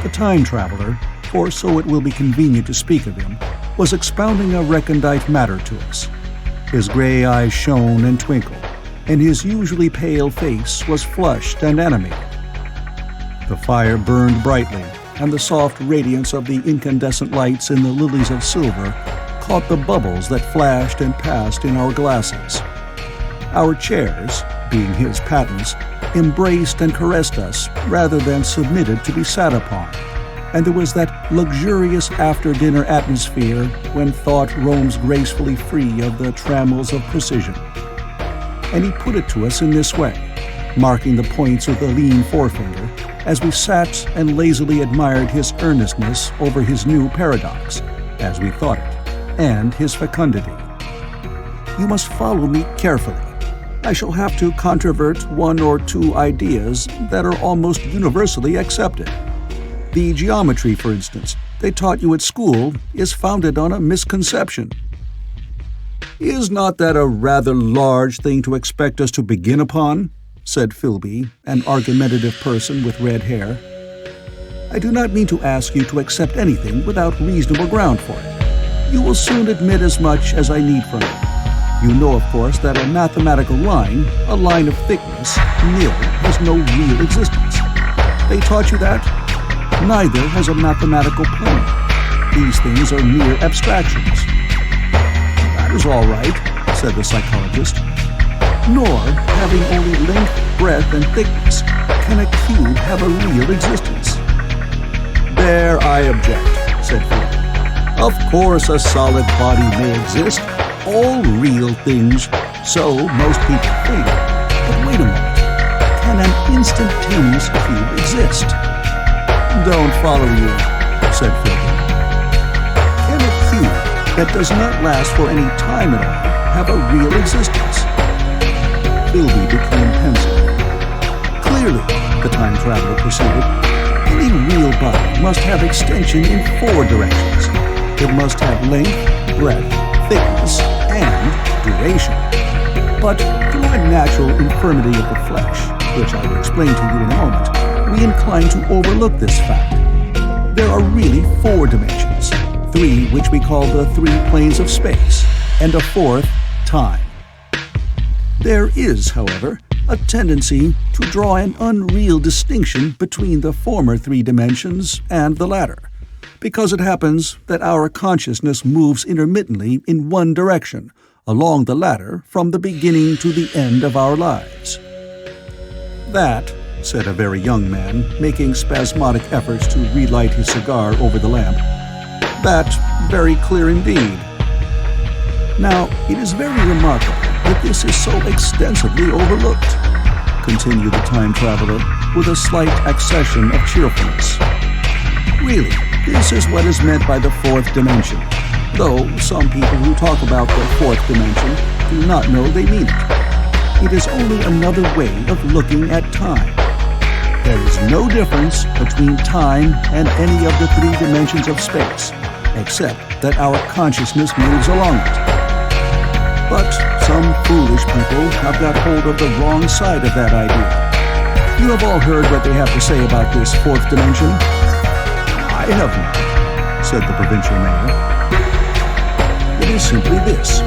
The time traveler, for so it will be convenient to speak of him, was expounding a recondite matter to us. His gray eyes shone and twinkled, and his usually pale face was flushed and animated. The fire burned brightly, and the soft radiance of the incandescent lights in the lilies of silver caught the bubbles that flashed and passed in our glasses. Our chairs, being his patents, embraced and caressed us rather than submitted to be sat upon, and there was that luxurious after-dinner atmosphere when thought roams gracefully free of the trammels of precision. And he put it to us in this way, marking the points with a lean forefinger, as we sat and lazily admired his earnestness over his new paradox, as we thought it, and his fecundity. You must follow me carefully. I shall have to controvert one or two ideas that are almost universally accepted. The geometry, for instance, they taught you at school is founded on a misconception. Is not that a rather large thing to expect us to begin upon? Said Philby, an argumentative person with red hair. I do not mean to ask you to accept anything without reasonable ground for it. You will soon admit as much as I need from you. You know, of course, that a mathematical line, a line of thickness, nil, has no real existence. They taught you that? Neither has a mathematical plane. These things are mere abstractions. That is all right, said the psychologist. Nor, having only length, breadth, and thickness, can a cube have a real existence. There I object, said Philby. Of course a solid body may exist, all real things, so most people think. But wait a moment, can an instantaneous cube exist? Don't follow you, said Philby. Can a cube that does not last for any time at all have a real existence? Philby became pensive. Clearly, the time traveler proceeded, any real body must have extension in 4 directions. It must have length, breadth, thickness, and duration. But through a natural infirmity of the flesh, which I will explain to you in a moment, we incline to overlook this fact. There are really 4 dimensions, 3 which we call the 3 planes of space, and a 4th, time. There is, however, a tendency to draw an unreal distinction between the former 3 dimensions and the latter, because it happens that our consciousness moves intermittently in one direction, along the latter from the beginning to the end of our lives. That, said a very young man, making spasmodic efforts to relight his cigar over the lamp, that very clear indeed. Now, it is very remarkable that this is so extensively overlooked, continued the time traveler with a slight accession of cheerfulness. Really, this is what is meant by the 4th dimension, though some people who talk about the 4th dimension do not know they mean it. It is only another way of looking at time. There is no difference between time and any of the 3 dimensions of space, except that our consciousness moves along it. But some foolish people have got hold of the wrong side of that idea. You have all heard what they have to say about this 4th dimension? I have not, said the provincial mayor. It is simply this,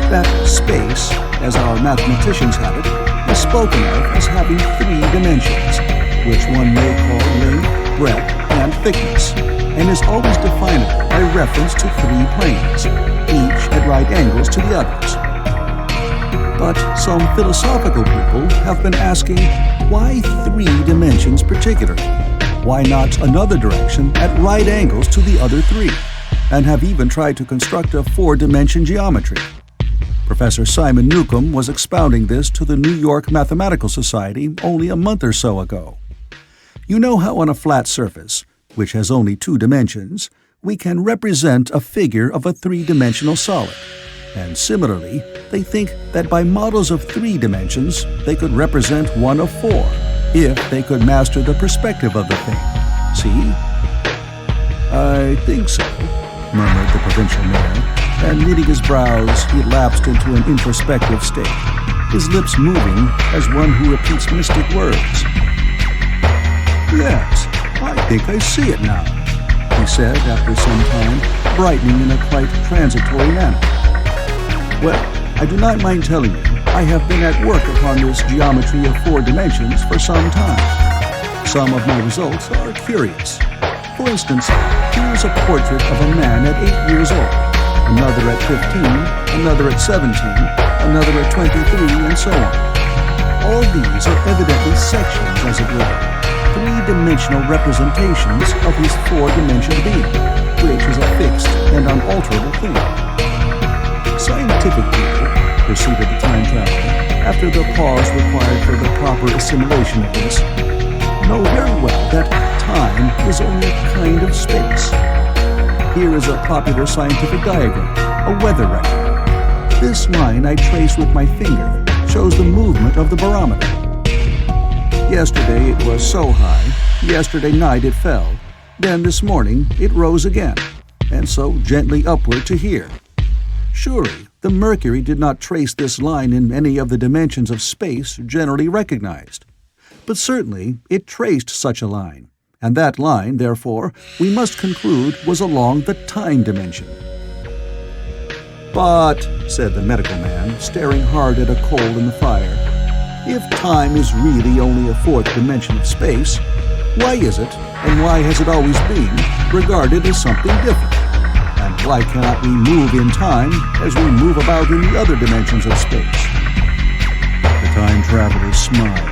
that space, as our mathematicians have it, is spoken of as having 3 dimensions, which one may call length, breadth, and thickness, and is always definable by reference to 3 planes, each at right angles to the others. But some philosophical people have been asking, why 3 dimensions particularly? Why not another direction at right angles to the other 3? And have even tried to construct a 4-dimension geometry. Professor Simon Newcomb was expounding this to the New York Mathematical Society only a month or so ago. You know how on a flat surface, which has only 2 dimensions, we can represent a figure of a 3-dimensional solid. And similarly, they think that by models of 3 dimensions, they could represent one of 4, if they could master the perspective of the thing. See? I think so, murmured the provincial mayor, and knitting his brows, he lapsed into an introspective state, his lips moving as one who repeats mystic words. Yes, "I think I see it now," he said after some time, brightening in a quite transitory manner. "Well, I do not mind telling you, I have been at work upon this geometry of 4 dimensions for some time. Some of my results are curious. For instance, here is a portrait of a man at 8 years old, another at 15, another at 17, another at 23, and so on. All these are evidently sections, as it were, 3-dimensional representations of his 4-dimensional being, which is a fixed and unalterable thing. Scientific people," proceeded the time traveler, after the pause required for the proper assimilation of this, "know very well that time is only a kind of space. Here is a popular scientific diagram, a weather record. This line I trace with my finger shows the movement of the barometer. Yesterday it was so high, yesterday night it fell, then this morning it rose again, and so gently upward to here. Surely the mercury did not trace this line in any of the dimensions of space generally recognized. But certainly it traced such a line, and that line, therefore, we must conclude was along the time dimension." "But," said the medical man, staring hard at a coal in the fire, "if time is really only a 4th dimension of space, why is it, and why has it always been, regarded as something different? And why cannot we move in time as we move about in the other dimensions of space?" The time traveler smiled.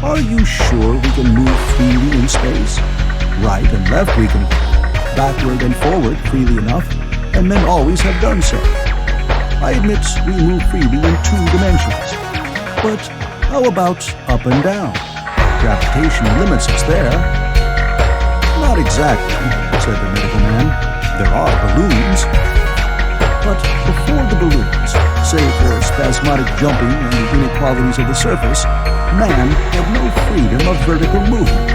"Are you sure we can move freely in space? Right and left we can go, backward and forward freely enough, and men always have done so. I admit we move freely in 2 dimensions. But how about up and down? Gravitation limits us there." "Not exactly," said the medical man. "There are balloons. But before the balloons, save for spasmodic jumping and the inequalities of the surface, man had no freedom of vertical movement."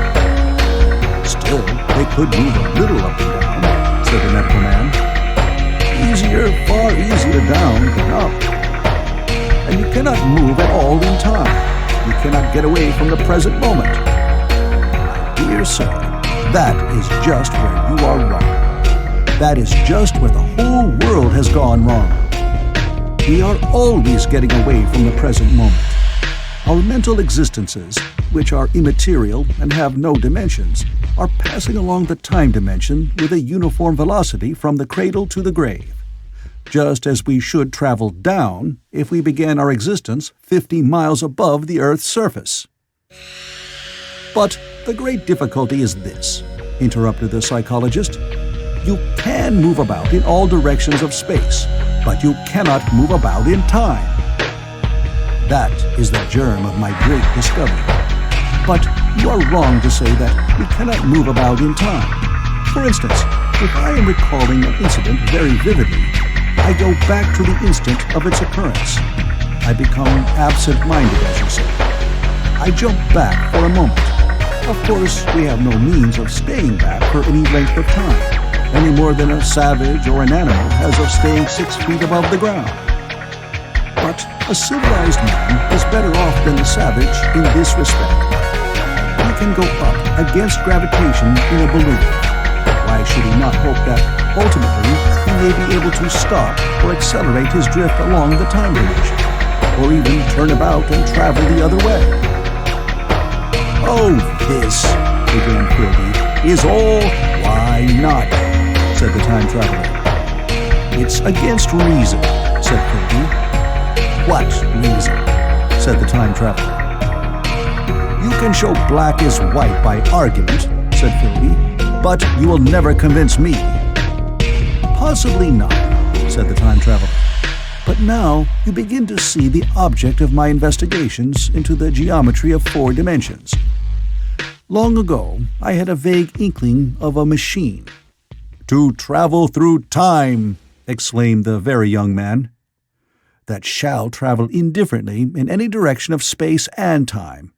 "Still, they could move a little up and down," said the medical man. "Easier, far easier down than up. And you cannot move at all in time. You cannot get away from the present moment. My dear sir, that is just where you are wrong. That is just where the whole world has gone wrong. We are always getting away from the present moment. Our mental existences, which are immaterial and have no dimensions, are passing along the time dimension with a uniform velocity from the cradle to the grave, just as we should travel down if we began our existence 50 miles above the Earth's surface." "But the great difficulty is this," interrupted the psychologist. "You can move about in all directions of space, but you cannot move about in time. That is the germ of my great discovery. But you are wrong to say that we cannot move about in time. For instance, if I am recalling an incident very vividly, I go back to the instant of its occurrence. I become absent-minded, as you say. I jump back for a moment. Of course, we have no means of staying back for any length of time, any more than a savage or an animal has of staying 6 feet above the ground. But a civilized man is better off than the savage in this respect. He can go up against gravitation in a balloon. Why should he not hope that, ultimately, he may be able to stop or accelerate his drift along the time dimension, or even turn about and travel the other way?" "Oh, this," began Philby, "is all—" "Why not?" said the time traveler. "It's against reason," said Philby. "What reason?" said the time traveler. "You can show black is white by argument," said Philby, "but you will never convince me." "Possibly not," said the time traveler. "But now you begin to see the object of my investigations into the geometry of 4 dimensions. Long ago, I had a vague inkling of a machine." "To travel through time!" exclaimed the very young man. "That shall travel indifferently in any direction of space and time,